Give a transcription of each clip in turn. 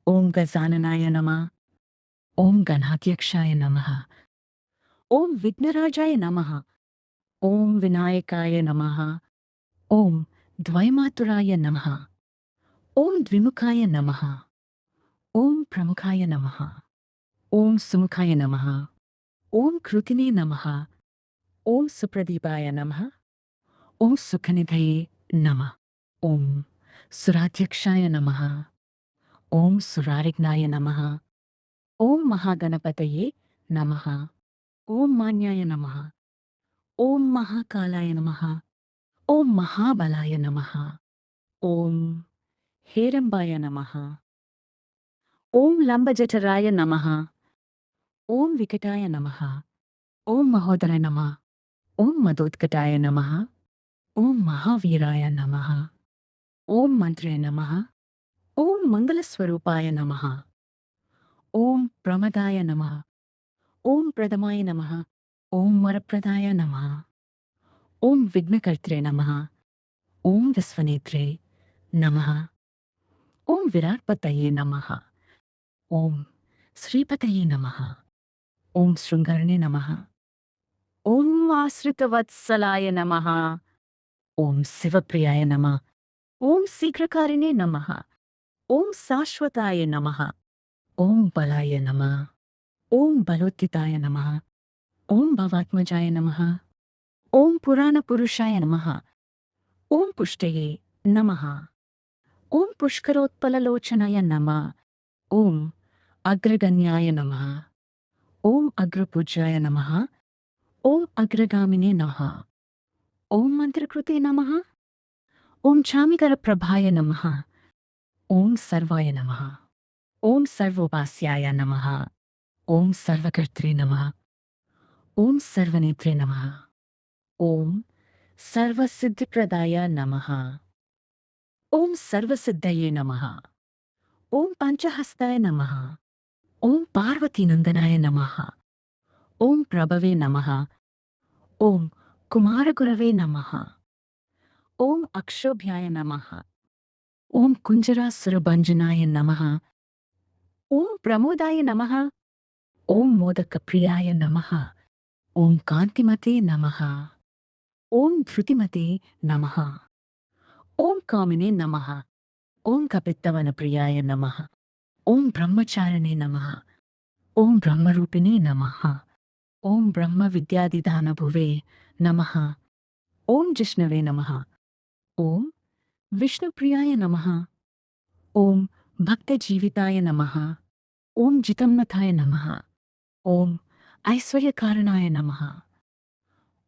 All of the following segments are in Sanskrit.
ओम गजाननाय नमः। ओम गणाध्यक्षाय नमः। ओम विघ्नराजाय नमः। ओम विनायकाय नमः। ओम द्वैमातुराय नमः। ओम द्विमुखाय नमः। ओम प्रमुखाय नमः। ओम सुमुखाय नमः। ओम कृतिने नमः। ओम सुप्रदीपाय नमः। ओम सुखनिधये नमः। ओम सुराध्यक्षाय नमः। ओम सुरारिग्नाय नमः। ओम महागणपतये नमः। ओम मान्याय नमः। ओम महाकालाय नमः। ओम महाबलाय नमः। ओम हेरंबाय नमः। ओम लंबजठराय नमः। ओम विकटाय नमः। ओम महोदराय नमः। ओम मदोत्कटाय नमः। ओम महावीराय नमः। ओम मंत्रे नमः। ओम मंगलस्वरूपाय नमः। ओम प्रमदाय नमः। ओम प्रदमाय नमः। ओम वरप्रदाय नमः। ओम विघ्नकर्त्रे नमः। ओम विश्वनेत्रे नमः। ओम विराट्पतये नमः। ओम श्रीपतये नमः। ओम शृंगारणे नमः। ओम आश्रितवत्सलाय नमः। ओम शिवप्रियाय नमः। ओम शीघ्रकारिणे नमः। ओम शाश्वताय नमः। ओम बलाय नमः। ओम बलोत्थिताय नमः। ओम भवात्मजाय नमः। ओम पुराणपुरुषाय नमः। ओम पुष्टये नमः। ओम पुष्करोत्पललोचनाय नमः। ओम अग्रगण्याय नमः। ओम अग्रपूज्याय नमः। ओम अग्रगामिने नमः। ओम मंत्रकृते नमः। ओम चामिकरप्रभाय नमः। ओम सर्वाय नमः। ओम सर्वोपास्याय नमः। ओम सर्वकर्त्रे नमः। ओम सर्वनेत्रे नमः। ओम सर्वसिद्धिप्रदाय नमः। ओम सर्वसिद्धये नमः। ओम पंचहस्ताय नमः। ओम पार्वतीनंदनाय नमः। ओम प्रभवे नमः। ओम कुमारगुरवे नमः। ओम अक्षोभ्याय नमः। ओम कुंजरासुरभंजनाय नमः। ओम प्रमोदाय नमः। ओम मोदकप्रियाय नमः। ओम कांतिमते नमः। ओम धृतिमते नमः। ओम कामिने नमः। ओम कपित्तवनप्रियाय नमः। ओम ब्रह्मचारिणे नमः। ओम ब्रह्मरूपिणे नमः। ओम ब्रह्मविद्यादिदानभुवे नमः। ओम जिष्णवे नमः। ओम विष्णुप्रियाय नमः। ओम भक्तजीविताय नमः। ओम जितम्नथाय नमः। ओम ऐश्वर्यकारणाय नमः।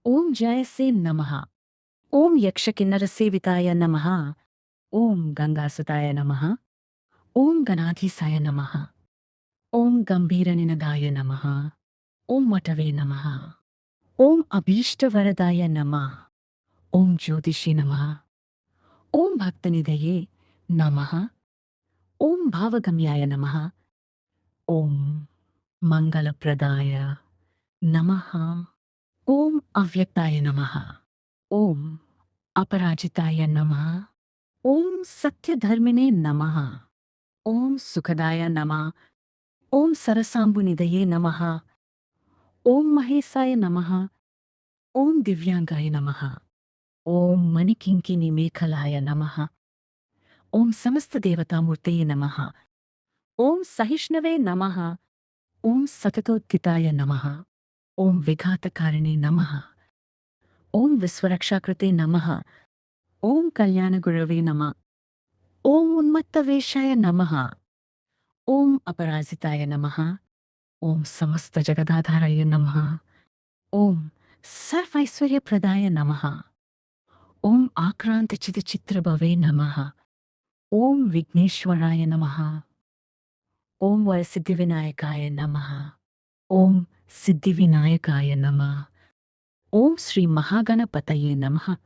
ओम जयसे नमः। ओम यक्षकिन्नरसेविताय नमः। ओम गंगासुताय नमः। ओम गणाधीशाय नमः। ओम गंभीरनिनदाय नमः। ओम वटवे नमः। ओम अभीष्टवरदाय नमः। ओम ज्योतिषे नमः। ओम भक्तनिधये नमः। ओम भावगम्याय नमः। ओम मंगलप्रदाय नमः। ओम अव्यक्ताय नमः। ओम अपराजिताय नमः। ओम सत्यधर्मिणे नमः। ओम सुखदाय नमः। ओम सरसाम्बुनिधये नमः। ओम महेशाय नमः। ओम दिव्यांगाय नमः। ओम मणिकिंकिनी मेखलाय नमः। ओम समस्त देवतामूर्तये नमः। ओम सहिष्णवे नमः। ओम सततोत्थिताय नमः। ओम विघातकारिणे नमः। ओम विश्वरक्षाकृते नमः। ओम कल्याणगुरवे नमः। ओम उन्मत्तवेषाय नमः। ओम अपराजिताय नमः। ओम समस्त जगदाधाराय नमः। ओम सर्वैश्वर्यप्रदाय नमः। ओम आक्रांतचितचित्रभवे नमः। ओम विघ्नेश्वराय नमः। ओम वरसिद्धिविनायकाय नमः। ओम सिद्धिविनायकाय नमः। ओम श्री महागणपतये नमः।